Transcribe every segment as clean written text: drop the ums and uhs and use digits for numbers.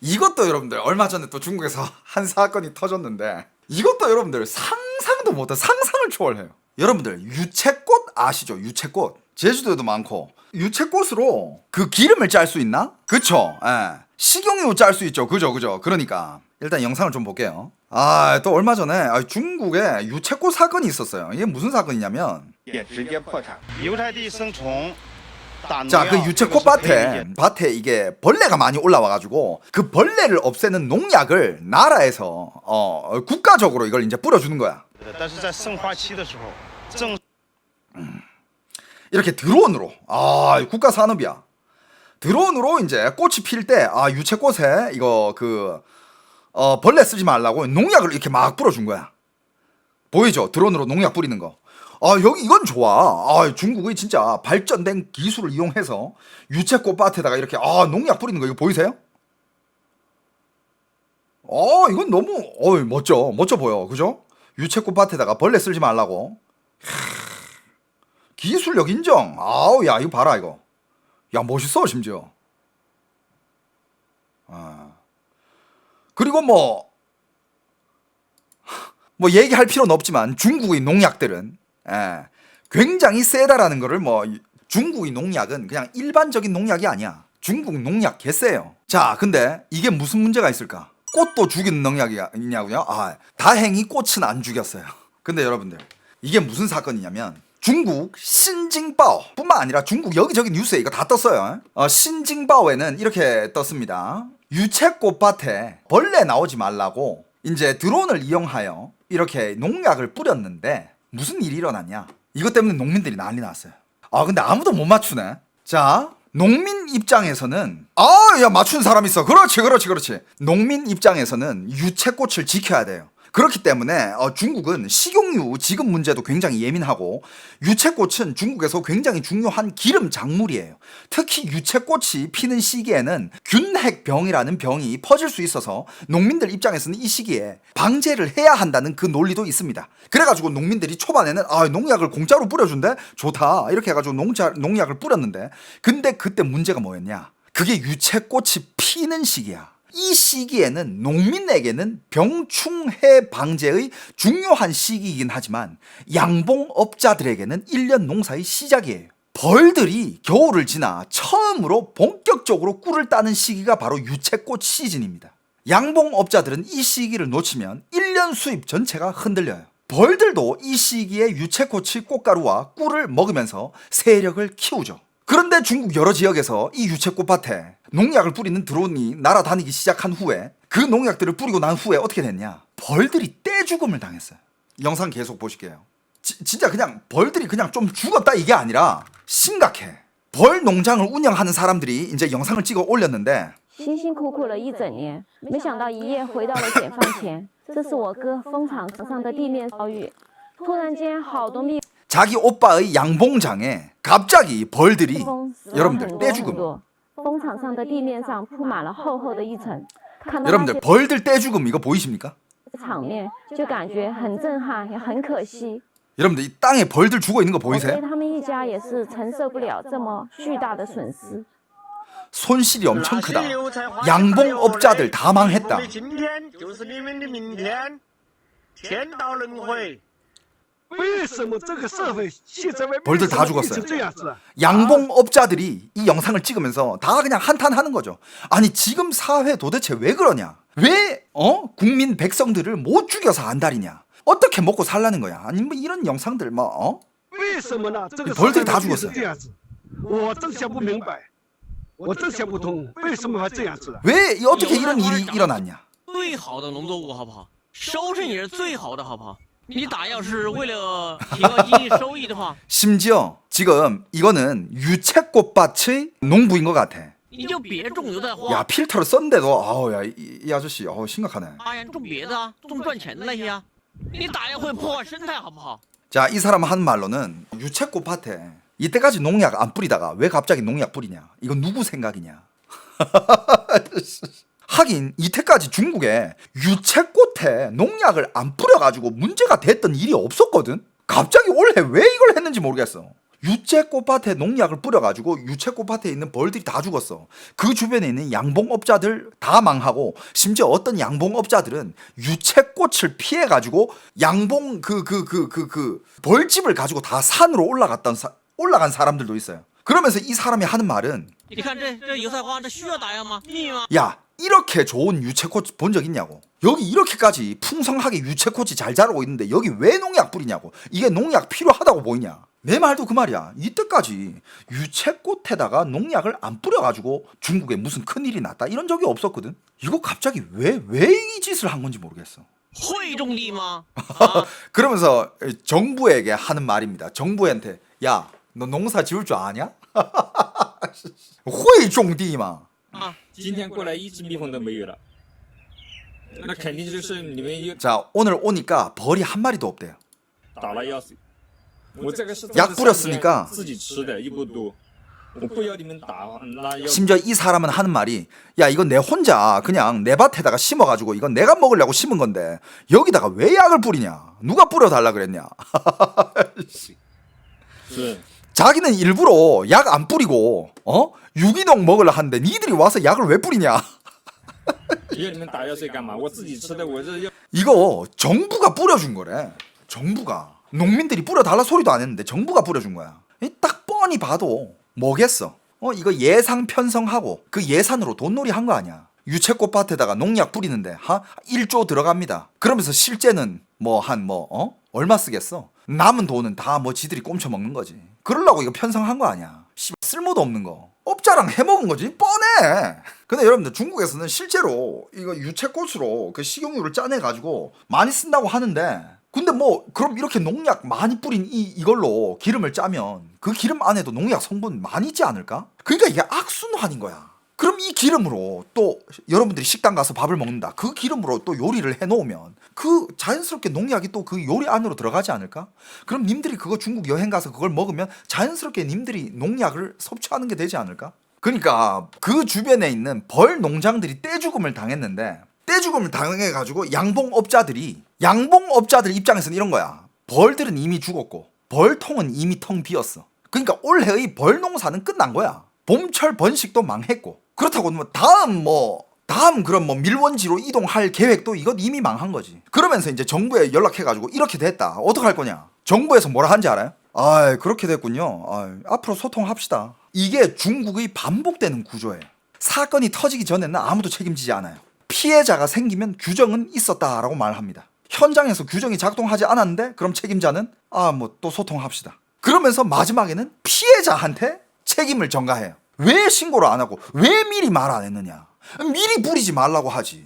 이것도 여러분들 얼마 전에 또 중국에서 한 사건이 터졌는데 이것도 여러분들 상상도 못해 상상을 초월해요. 여러분들 유채꽃 아시죠? 유채꽃 제주도에도 많고 유채꽃으로 그 기름을 짤 수 있나? 그쵸? 예. 식용유 짤 수 있죠. 그죠? 그러니까 일단 영상을 좀 볼게요. 또 얼마 전에 중국에 유채꽃 사건이 있었어요. 이게 무슨 사건이냐면 자, 그 유채꽃 밭에 이게 벌레가 많이 올라와가지고 그 벌레를 없애는 농약을 나라에서 국가적으로 이걸 이제 뿌려주는 거야. 이렇게 드론으로 국가 산업이야. 드론으로 이제 꽃이 필 때 유채꽃에 이거 벌레 쓰지 말라고 농약을 이렇게 막 뿌려준 거야. 보이죠? 드론으로 농약 뿌리는 거. 여기 이건 좋아. 중국의 진짜 발전된 기술을 이용해서 유채꽃 밭에다가 이렇게 농약 뿌리는 거 이거 보이세요? 이건 너무 멋져 보여. 그죠? 유채꽃 밭에다가 벌레 쓸지 말라고. 기술력 인정. 야 이거 봐라 이거. 야 멋있어 심지어. 그리고 뭐 얘기할 필요는 없지만 중국의 농약들은 굉장히 세다라는 거를 중국의 농약은 그냥 일반적인 농약이 아니야. 중국 농약 개쎄요. 자, 근데 이게 무슨 문제가 있을까? 꽃도 죽이는 농약이냐고요? 다행히 꽃은 안 죽였어요. 근데 여러분들 이게 무슨 사건이냐면 중국 신징바오 뿐만 아니라 중국 여기저기 뉴스에 이거 다 떴어요. 신징바오에는 이렇게 떴습니다. 유채꽃 밭에 벌레 나오지 말라고 이제 드론을 이용하여 이렇게 농약을 뿌렸는데 무슨 일이 일어났냐? 이것 때문에 농민들이 난리 났어요. 근데 아무도 못 맞추네. 자, 농민 입장에서는 야 맞춘 사람 있어. 그렇지. 농민 입장에서는 유채꽃을 지켜야 돼요. 그렇기 때문에 중국은 식용유 지급 문제도 굉장히 예민하고 유채꽃은 중국에서 굉장히 중요한 기름 작물이에요. 특히 유채꽃이 피는 시기에는 균핵병이라는 병이 퍼질 수 있어서 농민들 입장에서는 이 시기에 방제를 해야 한다는 그 논리도 있습니다. 그래가지고 농민들이 초반에는 농약을 공짜로 뿌려준대? 좋다 이렇게 해가지고 농약을 뿌렸는데 근데 그때 문제가 뭐였냐? 그게 유채꽃이 피는 시기야. 이 시기에는 농민에게는 병충해 방제의 중요한 시기이긴 하지만 양봉업자들에게는 1년 농사의 시작이에요. 벌들이 겨울을 지나 처음으로 본격적으로 꿀을 따는 시기가 바로 유채꽃 시즌입니다. 양봉업자들은 이 시기를 놓치면 1년 수입 전체가 흔들려요. 벌들도 이 시기에 유채꽃의 꽃가루와 꿀을 먹으면서 세력을 키우죠. 그런데 중국 여러 지역에서 이 유채꽃밭에 농약을 뿌리는 드론이 날아다니기 시작한 후에 그 농약들을 뿌리고 난 후에 어떻게 됐냐? 벌들이 떼죽음을 당했어요. 영상 계속 보실게요. 진짜 그냥 벌들이 그냥 좀 죽었다 이게 아니라 심각해. 벌 농장을 운영하는 사람들이 이제 영상을 찍어 올렸는데 辛辛苦苦了一整年，没想到一夜回到了解放前。这是我哥蜂场上的地面遭遇，突然间好多蜜。 자기 오빠의 양봉장에 갑자기 벌들이 여러분들 떼죽음. 여러분들 벌들 떼죽음 이거 보이십니까? 여러분들 이 땅에 벌들 죽어 있는 거 보이세요? 손실이 엄청 크다. 양봉업자들 다 망했다. 벌들 다 죽었어요. 양봉업자들이 이 영상을 찍으면서 다 그냥 한탄하는 거죠. 아니 지금 사회 도대체 왜 그러냐? 왜 국민 백성들을 못 죽여서 안달이냐? 어떻게 먹고 살라는 거야? 아니 이런 영상들 벌들이 다 죽었어요. 왜 어떻게 이런 일이 일어났냐? 심지어 지금 이거는 유채꽃밭의 농부인 것 같아. 야 필터를 썼는데도 이 아저씨 심각하네. 자, 이 사람 한 말로는 유채꽃밭에 이때까지 농약 안 뿌리다가 왜 갑자기 농약 뿌리냐? 이건 누구 생각이냐? 하긴 이때까지 중국에 유채꽃에 농약을 안 뿌려가지고 문제가 됐던 일이 없었거든. 갑자기 올해 왜 이걸 했는지 모르겠어. 유채 꽃밭에 농약을 뿌려가지고 유채 꽃밭에 있는 벌들이 다 죽었어. 그 주변에 있는 양봉업자들 다 망하고, 심지어 어떤 양봉업자들은 유채꽃을 피해가지고 양봉 벌집을 가지고 다 산으로 올라간 사람들도 있어요. 그러면서 이 사람이 하는 말은, 你看这油菜花，这需要打药吗？腻吗？ 야, 이렇게 좋은 유채꽃 본 적 있냐고. 여기 이렇게까지 풍성하게 유채꽃이 잘 자라고 있는데 여기 왜 농약 뿌리냐고. 이게 농약 필요하다고 보이냐. 내 말도 그 말이야. 이때까지 유채꽃에다가 농약을 안 뿌려가지고 중국에 무슨 큰일이 났다 이런 적이 없었거든. 이거 갑자기 왜 이 짓을 한 건지 모르겠어. 会种地吗？ 그러면서 정부에게 하는 말입니다. 정부한테, 야, 너 농사 지을 줄 아냐? 会种地吗?啊，今天过来一只蜜蜂都没有了，那肯定就是你们又 자, 오늘 오니까 벌이 한 마리도 없대요. 打了药水。我这个是 약 뿌렸으니까 自己吃的又不多，我不要你们打，那要 심지어 이 사람은 하는 말이, 야, 이건 내 혼자 그냥 내 밭에다가 심어가지고 이건 내가 먹으려고 심은 건데 여기다가 왜 약을 뿌리냐? 누가 뿌려달라 그랬냐? 是 자기는 일부러 약 안 뿌리고 유기농 먹으려 하는데 니들이 와서 약을 왜 뿌리냐? 要你们打药水干嘛？我自己吃的，我这要 이거 정부가 뿌려준 거래. 정부가. 농민들이 뿌려달라 소리도 안 했는데 정부가 뿌려준 거야. 딱 뻔히 봐도 뭐겠어. 이거 예상 편성하고 그 예산으로 돈놀이 한 거 아니야. 유채꽃밭에다가 농약 뿌리는데 1조 들어갑니다. 그러면서 실제는 얼마 쓰겠어? 남은 돈은 다 지들이 꼼쳐 먹는 거지. 그러려고 이거 편성한 거 아니야. 쓸모도 없는 거. 업자랑 해먹은 거지. 뻔해. 근데 여러분들 중국에서는 실제로 이거 유채꽃으로 그 식용유를 짜내가지고 많이 쓴다고 하는데, 근데 그럼 이렇게 농약 많이 뿌린 이걸로 기름을 짜면 그 기름 안에도 농약 성분 많이 있지 않을까? 그러니까 이게 악순환인 거야. 그럼 이 기름으로 또 여러분들이 식당 가서 밥을 먹는다. 그 기름으로 또 요리를 해놓으면 그 자연스럽게 농약이 또 그 요리 안으로 들어가지 않을까? 그럼 님들이 그거 중국 여행 가서 그걸 먹으면 자연스럽게 님들이 농약을 섭취하는 게 되지 않을까? 그러니까 그 주변에 있는 벌 농장들이 떼죽음을 당했는데, 떼죽음을 당해가지고 양봉업자들 입장에서는 이런 거야. 벌들은 이미 죽었고 벌통은 이미 텅 비었어. 그러니까 올해의 벌 농사는 끝난 거야. 봄철 번식도 망했고, 그렇다고 다음 그런 밀원지로 이동할 계획도 이건 이미 망한 거지. 그러면서 이제 정부에 연락해가지고 이렇게 됐다. 어떡할 거냐? 정부에서 뭐라 한지 알아요? 그렇게 됐군요. 앞으로 소통합시다. 이게 중국의 반복되는 구조예요. 사건이 터지기 전에는 아무도 책임지지 않아요. 피해자가 생기면 규정은 있었다라고 말합니다. 현장에서 규정이 작동하지 않았는데 그럼 책임자는 또 소통합시다. 그러면서 마지막에는 피해자한테 책임을 전가해요. 왜 신고를 안 하고 왜 미리 말 안 했느냐? 미리 뿌리지 말라고 하지.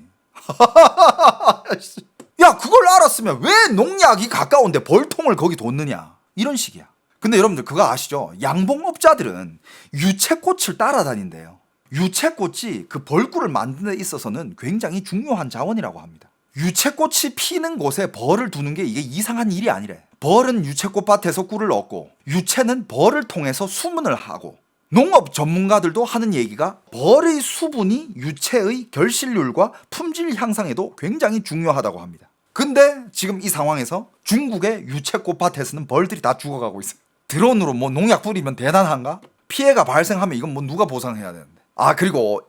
야, 그걸 알았으면 왜 농약이 가까운데 벌통을 거기 뒀느냐? 이런 식이야. 근데 여러분들 그거 아시죠? 양봉업자들은 유채꽃을 따라다닌대요. 유채꽃이 그 벌꿀을 만드는 데 있어서는 굉장히 중요한 자원이라고 합니다. 유채꽃이 피는 곳에 벌을 두는 게 이게 이상한 일이 아니래. 벌은 유채꽃밭에서 꿀을 얻고 유채는 벌을 통해서 수분을 하고, 농업 전문가들도 하는 얘기가 벌의 수분이 유채의 결실률과 품질 향상에도 굉장히 중요하다고 합니다. 근데 지금 이 상황에서 중국의 유채꽃밭에서는 벌들이 다 죽어가고 있어요. 드론으로 농약 뿌리면 대단한가? 피해가 발생하면 이건 누가 보상해야 되는데. 그리고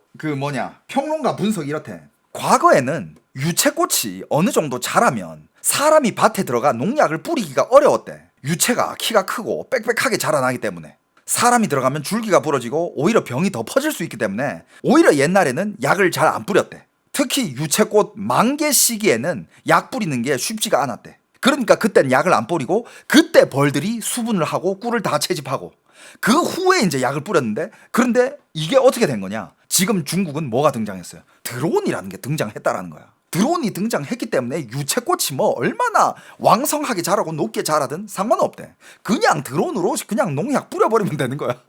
평론가 분석이 이렇대. 과거에는 유채꽃이 어느 정도 자라면 사람이 밭에 들어가 농약을 뿌리기가 어려웠대. 유채가 키가 크고 빽빽하게 자라나기 때문에 사람이 들어가면 줄기가 부러지고 오히려 병이 더 퍼질 수 있기 때문에 오히려 옛날에는 약을 잘 안 뿌렸대. 특히 유채꽃 만개 시기에는 약 뿌리는 게 쉽지가 않았대. 그러니까 그땐 약을 안 뿌리고 그때 벌들이 수분을 하고 꿀을 다 채집하고 그 후에 이제 약을 뿌렸는데, 그런데 이게 어떻게 된 거냐? 지금 중국은 뭐가 등장했어요? 드론이라는 게 등장했다라는 거야. 드론이 등장했기 때문에 유채꽃이 얼마나 왕성하게 자라고 높게 자라든 상관없대. 그냥 드론으로 그냥 농약 뿌려버리면 되는 거야.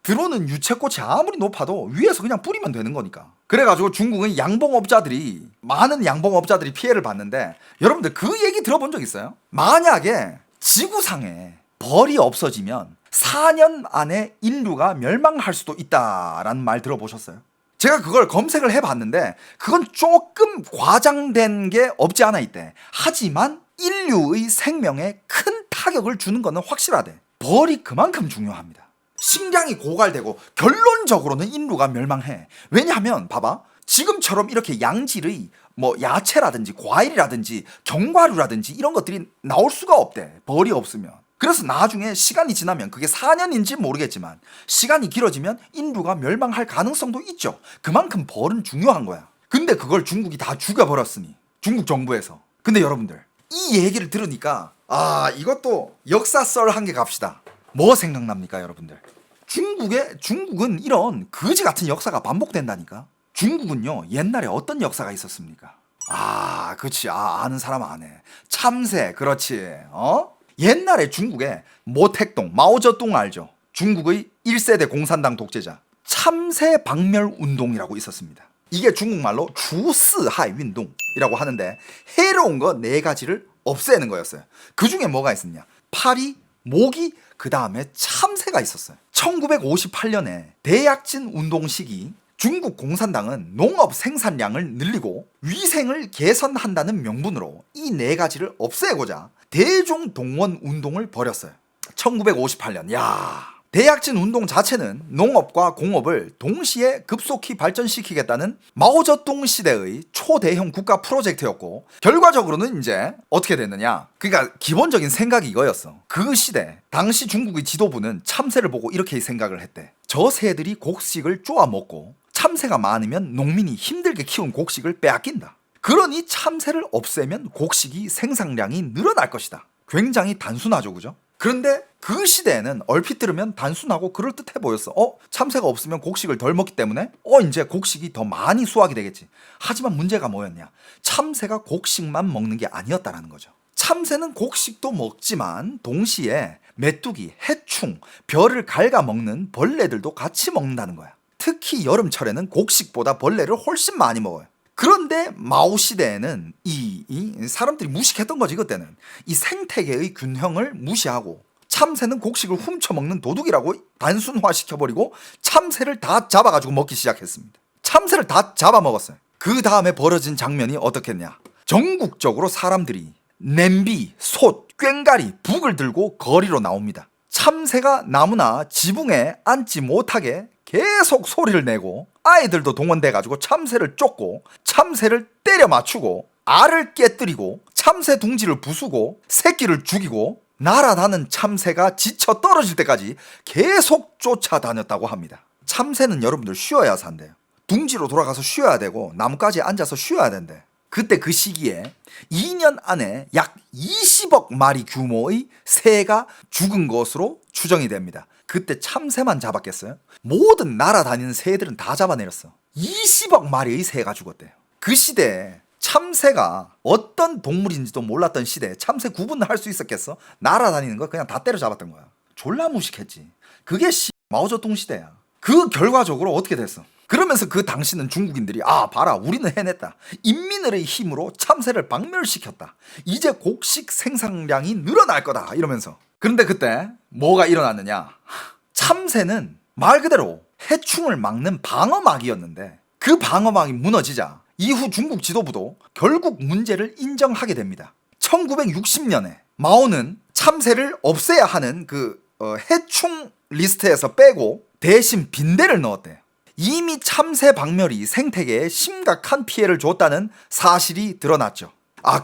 드론은 유채꽃이 아무리 높아도 위에서 그냥 뿌리면 되는 거니까. 그래가지고 중국은 많은 양봉업자들이 피해를 봤는데, 여러분들 그 얘기 들어본 적 있어요? 만약에 지구상에 벌이 없어지면 4년 안에 인류가 멸망할 수도 있다라는 말 들어보셨어요? 제가 그걸 검색을 해봤는데 그건 조금 과장된 게 없지 않아 있대. 하지만 인류의 생명에 큰 타격을 주는 거는 확실하대. 벌이 그만큼 중요합니다. 식량이 고갈되고 결론적으로는 인류가 멸망해. 왜냐하면 봐봐, 지금처럼 이렇게 양질의 뭐 야채라든지 과일이라든지 견과류라든지 이런 것들이 나올 수가 없대, 벌이 없으면. 그래서 나중에 시간이 지나면, 그게 4년인지 모르겠지만 시간이 길어지면 인류가 멸망할 가능성도 있죠. 그만큼 벌은 중요한 거야. 근데 그걸 중국이 다 죽여버렸으니, 중국 정부에서. 근데 여러분들, 이 얘기를 들으니까 이것도 역사 썰 한 개 갑시다. 뭐 생각납니까 여러분들? 중국은 이런 거지 같은 역사가 반복된다니까. 중국은요, 옛날에 어떤 역사가 있었습니까? 그렇지. 아는 사람 아네. 참새. 그렇지. 옛날에 중국에 모택동, 마오쩌둥 알죠? 중국의 1세대 공산당 독재자. 참새 박멸 운동이라고 있었습니다. 이게 중국말로 주스하이 운동이라고 하는데, 해로운 거 4가지를 없애는 거였어요. 그 중에 뭐가 있었냐? 파리, 모기, 그 다음에 참새가 있었어요. 1958년에 대약진 운동 시기, 중국 공산당은 농업 생산량을 늘리고 위생을 개선한다는 명분으로 이 4가지를 없애고자 대중동원 운동을 벌였어요. 1958년. 대약진 운동 자체는 농업과 공업을 동시에 급속히 발전시키겠다는 마오쩌둥 시대의 초대형 국가 프로젝트였고, 결과적으로는 이제 어떻게 됐느냐? 그러니까 기본적인 생각이 이거였어. 그 시대 당시 중국의 지도부는 참새를 보고 이렇게 생각을 했대. 저 새들이 곡식을 쪼아 먹고 참새가 많으면 농민이 힘들게 키운 곡식을 빼앗긴다. 그러니 참새를 없애면 곡식이 생산량이 늘어날 것이다. 굉장히 단순하죠, 그죠? 그런데 그 시대에는 얼핏 들으면 단순하고 그럴듯해 보였어. 참새가 없으면 곡식을 덜 먹기 때문에 이제 곡식이 더 많이 수확이 되겠지. 하지만 문제가 뭐였냐? 참새가 곡식만 먹는 게 아니었다라는 거죠. 참새는 곡식도 먹지만 동시에 메뚜기, 해충, 벼를 갉아먹는 벌레들도 같이 먹는다는 거야. 특히 여름철에는 곡식보다 벌레를 훨씬 많이 먹어요. 그런데 마오 시대에는 이 사람들이 무식했던 거지. 그때는 이 생태계의 균형을 무시하고 참새는 곡식을 훔쳐먹는 도둑이라고 단순화시켜버리고 참새를 다 잡아가지고 먹기 시작했습니다. 참새를 다 잡아먹었어요. 그 다음에 벌어진 장면이 어떻겠냐? 전국적으로 사람들이 냄비, 솥, 꽹가리, 북을 들고 거리로 나옵니다. 참새가 나무나 지붕에 앉지 못하게 계속 소리를 내고, 아이들도 동원돼가지고 참새를 쫓고 참새를 때려 맞추고 알을 깨뜨리고 참새 둥지를 부수고 새끼를 죽이고, 날아다는 참새가 지쳐 떨어질 때까지 계속 쫓아다녔다고 합니다. 참새는 여러분들 쉬어야 산대요. 둥지로 돌아가서 쉬어야 되고 나뭇가지에 앉아서 쉬어야 된대. 그때 그 시기에 2년 안에 약 20억 마리 규모의 새가 죽은 것으로 추정이 됩니다. 그때 참새만 잡았겠어요? 모든 날아다니는 새들은 다 잡아내렸어. 20억 마리의 새가 죽었대요. 그 시대에 참새가 어떤 동물인지도 몰랐던 시대에 참새 구분을 할 수 있었겠어? 날아다니는 거 그냥 다 때려잡았던 거야. 졸라 무식했지. 그게 마오쩌둥 시대야. 그 결과적으로 어떻게 됐어? 그러면서 그 당시는 중국인들이 봐라, 우리는 해냈다. 인민의 힘으로 참새를 박멸시켰다. 이제 곡식 생산량이 늘어날 거다. 이러면서. 그런데 그때 뭐가 일어났느냐? 참새는 말 그대로 해충을 막는 방어막이었는데, 그 방어막이 무너지자 이후 중국 지도부도 결국 문제를 인정하게 됩니다. 1960년에 마오는 참새를 없애야 하는 해충 리스트에서 빼고 대신 빈대를 넣었대요. 이미 참새 박멸이 생태계에 심각한 피해를 줬다는 사실이 드러났죠.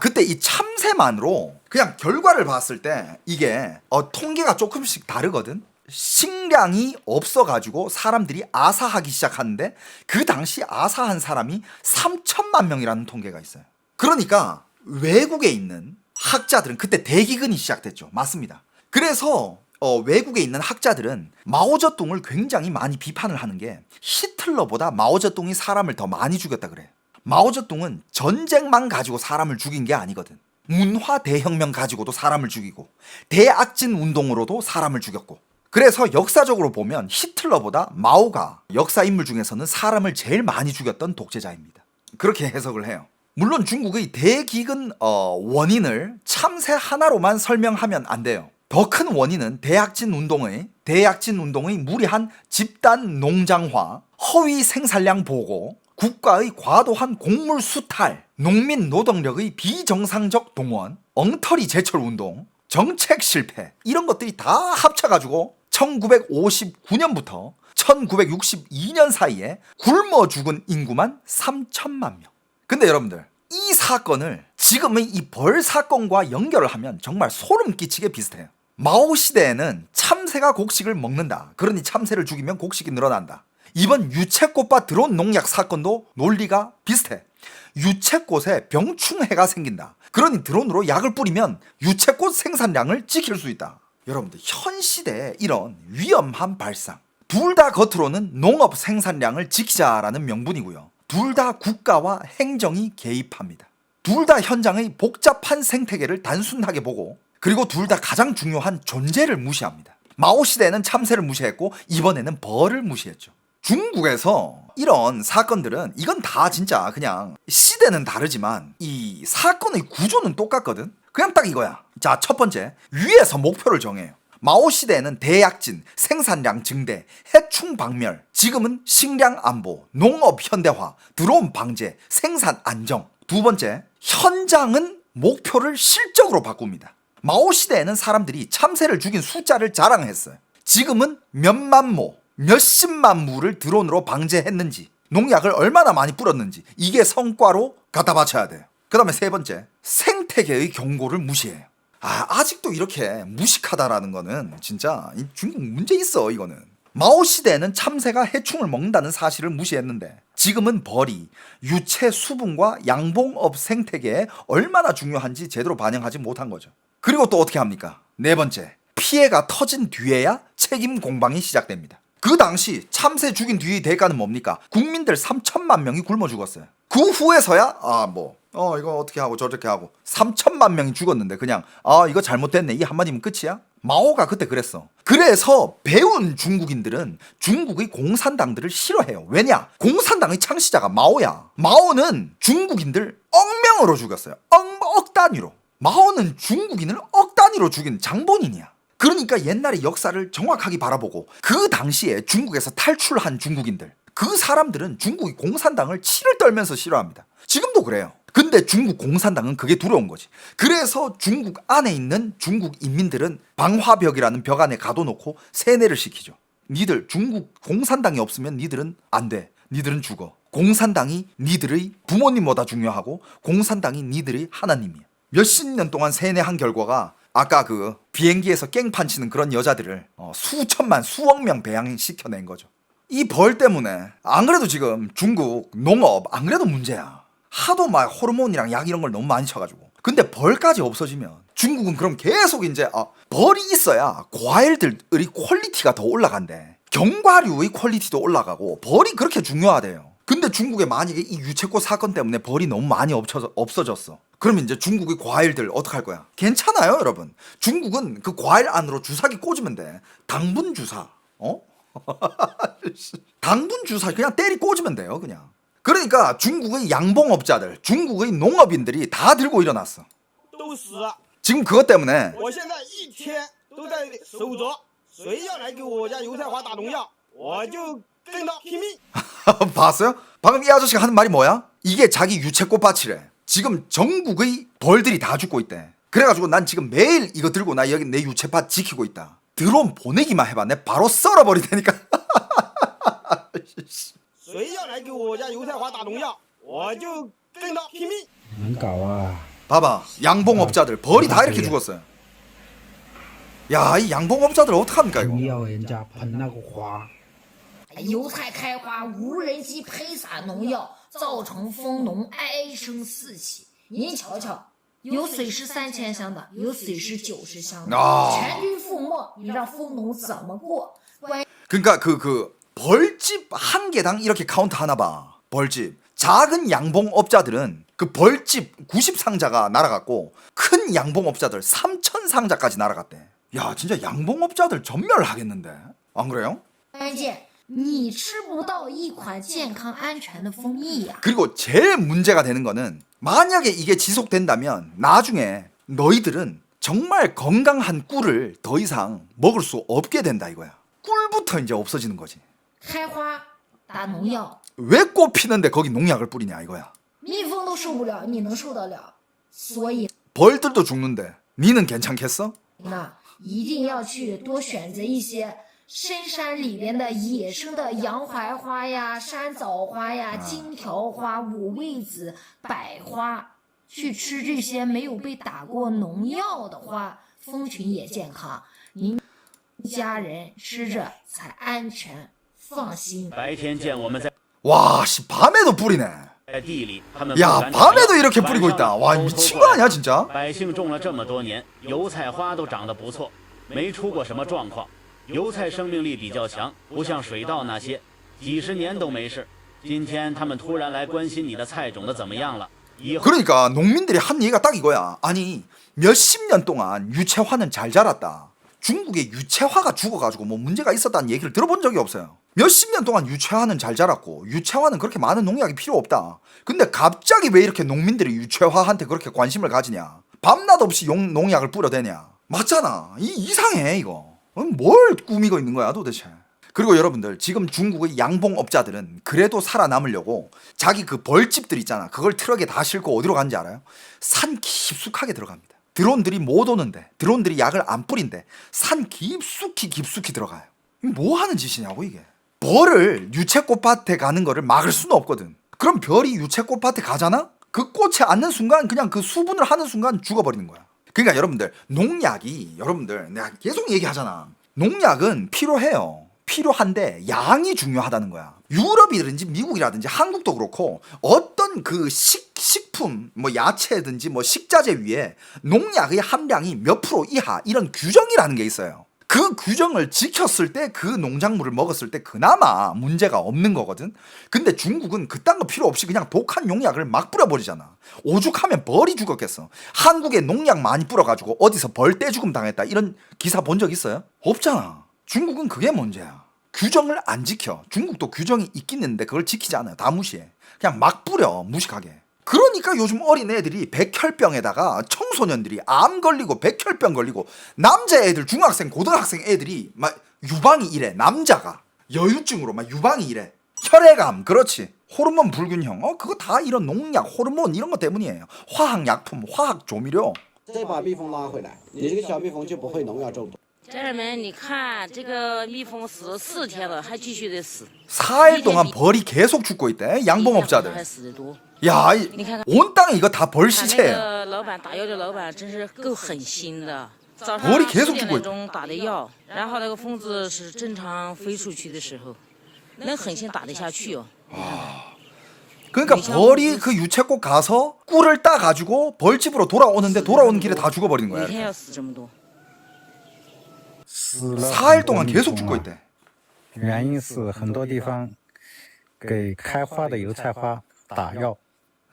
그때 이 참새만으로 그냥 결과를 봤을 때 이게 통계가 조금씩 다르거든. 식량이 없어가지고 사람들이 아사하기 시작하는데, 그 당시 아사한 사람이 3천만 명이라는 통계가 있어요. 그러니까 외국에 있는 학자들은, 그때 대기근이 시작됐죠. 맞습니다. 그래서 외국에 있는 학자들은 마오쩌둥을 굉장히 많이 비판을 하는 게, 히틀러보다 마오쩌둥이 사람을 더 많이 죽였다 그래. 마오쩌둥은 전쟁만 가지고 사람을 죽인 게 아니거든. 문화 대혁명 가지고도 사람을 죽이고 대약진 운동으로도 사람을 죽였고. 그래서 역사적으로 보면 히틀러보다 마오가 역사 인물 중에서는 사람을 제일 많이 죽였던 독재자입니다. 그렇게 해석을 해요. 물론 중국의 대기근 원인을 참새 하나로만 설명하면 안 돼요. 더 큰 원인은 대약진 운동의 무리한 집단 농장화, 허위 생산량 보고, 국가의 과도한 곡물 수탈, 농민 노동력의 비정상적 동원, 엉터리 제철 운동, 정책 실패 이런 것들이 다 합쳐가지고 1959년부터 1962년 사이에 굶어 죽은 인구만 3천만 명. 근데 여러분들 이 사건을 지금의 이 벌 사건과 연결을 하면 정말 소름 끼치게 비슷해요. 마오 시대에는 참새가 곡식을 먹는다. 그러니 참새를 죽이면 곡식이 늘어난다. 이번 유채꽃밭 드론 농약 사건도 논리가 비슷해. 유채꽃에 병충해가 생긴다. 그러니 드론으로 약을 뿌리면 유채꽃 생산량을 지킬 수 있다. 여러분들 현 시대에 이런 위험한 발상, 둘 다 겉으로는 농업 생산량을 지키자라는 명분이고요. 둘 다 국가와 행정이 개입합니다. 둘 다 현장의 복잡한 생태계를 단순하게 보고, 그리고 둘 다 가장 중요한 존재를 무시합니다. 마오 시대에는 참새를 무시했고 이번에는 벌을 무시했죠. 중국에서 이런 사건들은 이건 다 진짜 그냥 시대는 다르지만 이 사건의 구조는 똑같거든. 그냥 딱 이거야. 자, 첫 번째, 위에서 목표를 정해요. 마오 시대에는 대약진, 생산량 증대, 해충 박멸, 지금은 식량 안보, 농업 현대화, 드론 방제, 생산 안정. 두 번째, 현장은 목표를 실적으로 바꿉니다. 마오 시대에는 사람들이 참새를 죽인 숫자를 자랑했어요. 지금은 몇만 모, 몇십만 무를 드론으로 방제했는지, 농약을 얼마나 많이 뿌렸는지, 이게 성과로 갖다 바쳐야 돼요. 그 다음에 세 번째, 생태계의 경고를 무시해요. 아직도 이렇게 무식하다라는 거는 진짜 중국 문제 있어. 이거는 마오 시대에는 참새가 해충을 먹는다는 사실을 무시했는데 지금은 벌이 유채 수분과 양봉업 생태계에 얼마나 중요한지 제대로 반영하지 못한 거죠. 그리고 또 어떻게 합니까? 네 번째, 피해가 터진 뒤에야 책임 공방이 시작됩니다. 그 당시 참새 죽인 뒤의 대가는 뭡니까? 국민들 3천만 명이 굶어 죽었어요. 그 후에서야 이거 어떻게 하고 저렇게 하고 3천만 명이 죽었는데 그냥 이거 잘못됐네 이 한마디면 끝이야? 마오가 그때 그랬어. 그래서 배운 중국인들은 중국의 공산당들을 싫어해요. 왜냐? 공산당의 창시자가 마오야. 마오는 중국인들 억명으로 죽였어요. 억 단위로. 마오는 중국인을 억 단위로 죽인 장본인이야. 그러니까 옛날의 역사를 정확하게 바라보고 그 당시에 중국에서 탈출한 중국인들, 그 사람들은 중국의 공산당을 치를 떨면서 싫어합니다. 지금도 그래요. 근데 중국 공산당은 그게 두려운 거지. 그래서 중국 안에 있는 중국 인민들은 방화벽이라는 벽 안에 가둬놓고 세뇌를 시키죠. 니들 중국 공산당이 없으면 니들은 안 돼. 니들은 죽어. 공산당이 니들의 부모님보다 중요하고 공산당이 니들의 하나님이야. 몇십 년 동안 세뇌한 결과가 아까 그 비행기에서 깽판 치는 그런 여자들을 수천만 수억 명 배양시켜낸 거죠. 이 벌 때문에 안 그래도 지금 중국 농업 안 그래도 문제야. 하도 막 호르몬이랑 약 이런 걸 너무 많이 쳐가지고. 근데 벌까지 없어지면 중국은 그럼 계속 이제 벌이 있어야 과일들의 퀄리티가 더 올라간대. 견과류의 퀄리티도 올라가고 벌이 그렇게 중요하대요. 근데 중국에 만약에 이 유채꽃 사건 때문에 벌이 너무 많이 없어졌어. 그러면 이제 중국의 과일들 어떡할 거야? 괜찮아요, 여러분. 중국은 그 과일 안으로 주사기 꽂으면 돼. 당분 주사. 당분 주사 그냥 때리 꽂으면 돼요, 그냥. 그러니까 중국의 양봉업자들, 중국의 농업인들이 다 들고 일어났어. 지금 그것 때문에 봤어요? 방금 이 아저씨가 하는 말이 뭐야? 이게 자기 유채꽃밭이래. 지금 전국의 벌들이 다 죽고 있대. 그래가지고 난 지금 매일 이거 들고 나 여기 내 유채밭 지키고 있다. 드론 보내기만 해봐. 내 바로 썰어버릴 테니까. 봐봐, 양봉업자들 벌이 다 이렇게 죽었어요. 야, 이 양봉업자들 어떡합니까 이거? 油菜开花，无人机喷洒农药，造成蜂农哀声四起。您瞧瞧，有水师3000箱的，有水师90箱的，全军覆没，你让蜂农怎么过？ 그러니까 그 벌집 한 개당 이렇게 카운트 하나 봐. 벌집. 작은 양봉업자들은 그 벌집 90상자가 날아갔고 큰 양봉업자들 3000상자까지 날아갔대. 야, 진짜 양봉업자들 전멸하겠는데. 안 그래요? 关键你吃不到一款健康安全的蜂蜜呀。 그리고 제일 문제가 되는 거는 만약에 이게 지속된다면 나중에 너희들은 정말 건강한 꿀을 더 이상 먹을 수 없게 된다 이거야. 꿀부터 이제 없어지는 거지. 开花打农药， 왜 꽃 피는데 거기 농약을 뿌리냐 이거야. 蜜蜂都受不了，你能受得了？所以 벌들도 죽는데 니는 괜찮겠어? 那一定要去多选择一些深山里边的野生的洋槐花呀、山枣花呀、金条花、五味子、百花，去吃这些没有被打过农药的花，蜂群也健康，您家人吃着才安全放心。白天见我们在 와, 씨, 밤에도 뿌리네. 地里，他们 야, 밤에도 이렇게 뿌리고 있다. 와, 미친 거 아니야, 진짜? 百姓种了这么多年，油菜花都长得不错，没出过什么状况。油菜生命力比较强，不像水稻那些几十年都没事。今天他们突然来关心你的菜种的怎么样了。以后 그러니까 농민들이 한 얘기가 딱 이거야. 아니, 몇십 년 동안 유채화는 잘 자랐다. 중국에 유채화가 죽어가지고 뭐 문제가 있었다는 얘기를 들어본 적이 없어요. 몇십 년 동안 유채화는 잘 자랐고 유채화는 그렇게 많은 농약이 필요 없다. 근데 갑자기 왜 이렇게 농민들이 유채화한테 그렇게 관심을 가지냐? 밤낮 없이 농약을 뿌려대냐? 맞잖아. 이상해 이거. 뭘 꾸미고 있는 거야 도대체. 그리고 여러분들 지금 중국의 양봉업자들은 그래도 살아남으려고 자기 그 벌집들 있잖아. 그걸 트럭에 다 싣고 어디로 가는지 알아요? 산 깊숙하게 들어갑니다. 드론들이 못 오는데, 드론들이 약을 안 뿌린데 산 깊숙이 들어가요. 뭐 하는 짓이냐고 이게. 벌을 유채꽃밭에 가는 거를 막을 수는 없거든. 그럼 별이 유채꽃밭에 가잖아? 그 꽃에 앉는 순간 그냥 그 수분을 하는 순간 죽어버리는 거야. 그러니까 여러분들 농약이 여러분들 내가 계속 얘기하잖아. 농약은 필요해요. 필요한데 양이 중요하다는 거야. 유럽이든지 미국이라든지 한국도 그렇고 어떤 그 식품 뭐 야채든지 뭐 식자재 위에 농약의 함량이 몇 프로 이하 이런 규정이라는 게 있어요. 그 규정을 지켰을 때 그 농작물을 먹었을 때 그나마 문제가 없는 거거든. 근데 중국은 그딴 거 필요 없이 그냥 독한 농약을 막 뿌려버리잖아. 오죽하면 벌이 죽었겠어. 한국에 농약 많이 뿌려가지고 어디서 벌 떼죽음 당했다 이런 기사 본 적 있어요? 없잖아. 중국은 그게 문제야. 규정을 안 지켜. 중국도 규정이 있긴 있는데 그걸 지키지 않아요. 다 무시해. 그냥 막 뿌려 무식하게. 그러니까 요즘 어린애들이 백혈병에다가 청소년들이 암 걸리고 백혈병 걸리고 남자애들 중학생 고등학생 애들이 막 유방이 이래. 남자가 여유증으로 막 유방이 이래. 혈액암 그렇지. 호르몬 불균형 그거 다 이런 농약 호르몬 이런 거 때문이에요. 화학약품 화학 조미료. 再把蜜蜂拉回来，你这个小蜜蜂就不会农药中毒。 家人们，你看这个蜜蜂死了4天了，还继续的死。 4일 동안 벌이 계속 죽고 있대. 양봉업자들. 还死得多。 야, 온 땅에 이거 다 벌 那 시체예요. 个老板打药的老板真是够狠心的。早上 벌이 계속 10 죽고 点 있 钟打的药，然后那个蜂子是正常飞出去的时候，能狠心打得下去哦。 그러니까 벌이 그 유채꽃 가서 꿀을 따 가지고 벌집으로 돌아오는데 돌아오는 길에 다 죽어버린 거야. 每天 이렇게. 要死这么多。 4일 동안 계속 죽고 있대. 原因是很多地方给开花的油菜花打药，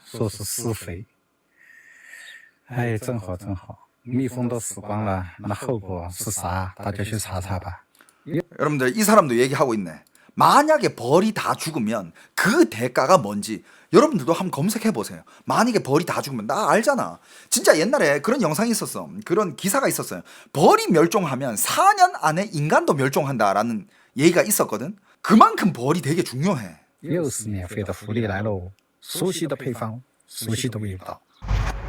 说是施肥。哎，正好，蜜蜂都死光了，那后果是啥？大家去查查吧。 여러분들 이 사람도 얘기하고 있네. 만약에 벌이 다 죽으면 그 대가가 뭔지 여러분들도 한번 검색해 보세요. 만약에 벌이 다 죽으면 나 알잖아. 진짜 옛날에 그런 영상이 있었어. 그런 기사가 있었어요. 벌이 멸종하면 4년 안에 인간도 멸종한다라는 얘기가 있었거든. 그만큼 벌이 되게 중요해. 又是免费的福利来喽！熟悉的配方，熟悉的味道。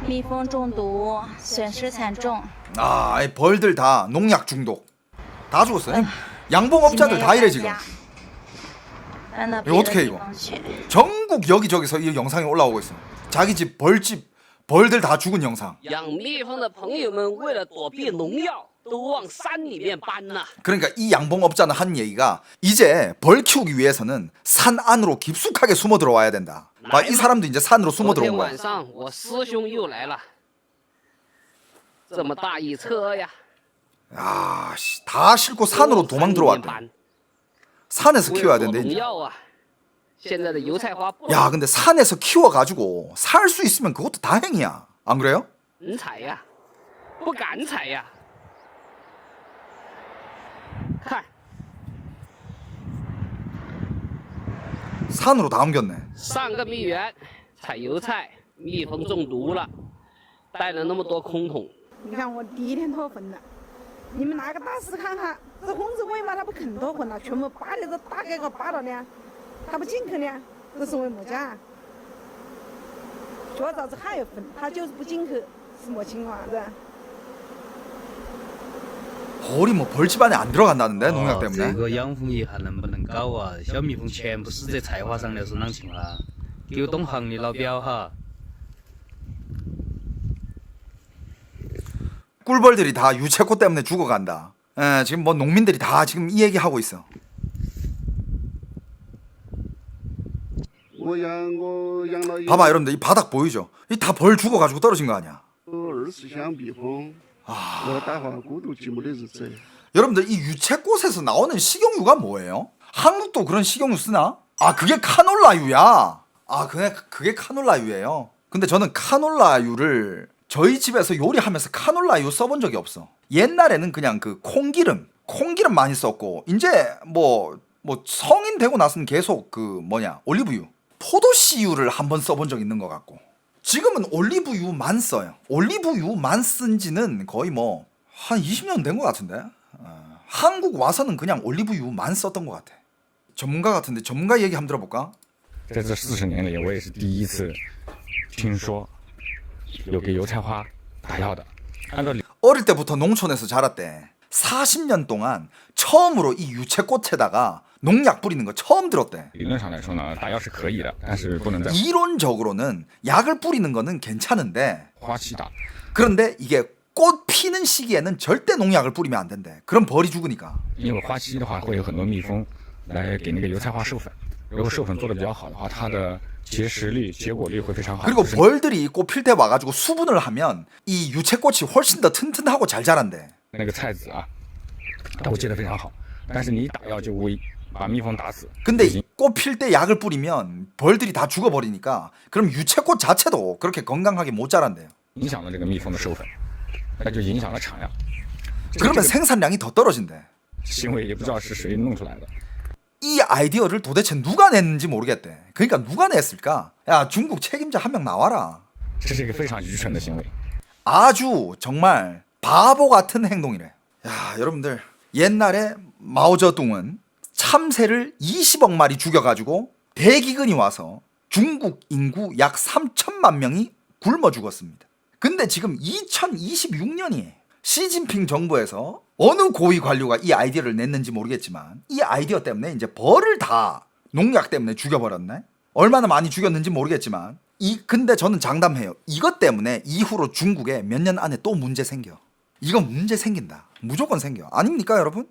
蜜蜂中毒，损失惨重。 아, 이 벌들 다 농약 중독. 다 죽었어요. 양봉업자들 다 이래 지금. 이거 어떻게 해 이거? 전국 여기저기서 이 영상이 올라오고 있어. 자기 집 벌집 벌들 다 죽은 영상. 养蜜蜂的朋友们为了躲避农药，都往山里面搬呐。 그러니까 이 양봉업자는 한 얘기가 이제 벌 키우기 위해서는 산 안으로 깊숙하게 숨어 들어와야 된다. 막 이 사람도 이제 산으로 숨어 昨天 들어온 거야. 晚上我师兄又来了，这么大一车呀， 야, 씨, 다 싣고 산으로 도망 들어왔대. 산에서 키워야 된대. 农 이제. 药啊！现在的油菜花不 야, 근데 산에서 키워가지고 살 수 있으면 그것도 다행이야. 안 그래요? 能采呀，不敢采呀。看， 산으로 다 옮겼네. 上个蜜源采油菜，蜜蜂中毒了，带了那么多空桶。你看我第一天脱粪了，你们拿个大屎看哈，这蜂子尾嘛它不肯脱粪了，全部扒的都大概个扒了呢，它不进去呢，这是为么家？确凿子还有粪，它就是不进去，是么情况是？ 벌이 뭐 벌집안에 안 들어간다는데 농약 때문에. 这个养蜂业还能不能搞啊？小蜜蜂全部死在菜花上了，是啷情啊？给我懂行的老表哈。 꿀벌들이 다 유채꽃 때문에 죽어간다. 예, 지금 뭐 농민들이 다 지금 이 얘기 하고 있어. 봐봐 여러분들 이 바닥 보이죠? 이 다 벌 죽어가지고 떨어진 거 아니야? 여러분들 이 유채꽃에서 나오는 식용유가 뭐예요? 한국도 그런 식용유 쓰나? 아 그게 카놀라유야. 아 그게 카놀라유예요. 근데 저는 카놀라유를 저희 집에서 요리하면서 카놀라유 써본 적이 없어. 옛날에는 그냥 그 콩기름 많이 썼고 이제 뭐 성인 되고 나서는 계속 그 올리브유, 포도씨유를 한번 써본 적 있는 것 같고 지금은 올리브유만 써요. 올리브유만 쓴 지는 거의 뭐 한 20년 된 것 같은데. 한국 와서는 그냥 올리브유만 썼던 것 같아. 전문가 같은데 전문가 얘기 한번 들어볼까? 在这40年里，我也是第一次听说有给油菜花打药的。按照 어릴 때부터 농촌에서 자랐대. 40년 동안 처음으로 이 유채꽃에다가 농약 뿌리는 거 처음 들었대. 理论上来说呢，打药是可以的，但是不能在 이론적으로는 약을 뿌리는 거는 괜찮은데 花期打。 그런데 이게 꽃 피는 시기에는 절대 농약을 뿌리면 안 된대. 그럼 벌이 죽으니까. 因为花期的话会有很多蜜蜂来给那个油菜花授粉，如果授粉做的比较好的话，它的结实率、结果率会非常好。 그리고 벌들이 꽃 필 때 와가지고 수분을 하면 이 유채꽃이 훨씬 더 튼튼하고 잘 자란대. 那个菜籽啊，它会结得非常好，但是你一打药就会把蜜蜂打死。 근데 꽃 필 때 약을 뿌리면 벌들이 다 죽어버리니까 그럼 유채꽃 자체도 그렇게 건강하게 못 자란대요. 影响了这个蜜蜂的授粉，那就影响了产量。 그러면 생산량이 더 떨어진대. 行为也不知道是谁弄出来的。 이 아이디어를 도대체 누가 냈는지 모르겠대. 그러니까 누가 냈을까? 야 중국 책임자 한 명 나와라. 这是一个非常愚蠢的行为。 아주 정말 바보 같은 행동이래. 야 여러분들 옛날에 마오쩌둥은 참새를 20억 마리 죽여가지고 대기근이 와서 중국 인구 약 3천만 명이 굶어 죽었습니다. 근데 지금 2026년이에요. 시진핑 정부에서 어느 고위 관료가 이 아이디어를 냈는지 모르겠지만 이 아이디어 때문에 이제 벌을 다 농약 때문에 죽여버렸네. 얼마나 많이 죽였는지 모르겠지만 근데 저는 장담해요. 이것 때문에 이후로 중국에 몇 년 안에 또 문제 생겨. 이건 문제 생긴다. 무조건 생겨. 아닙니까 여러분?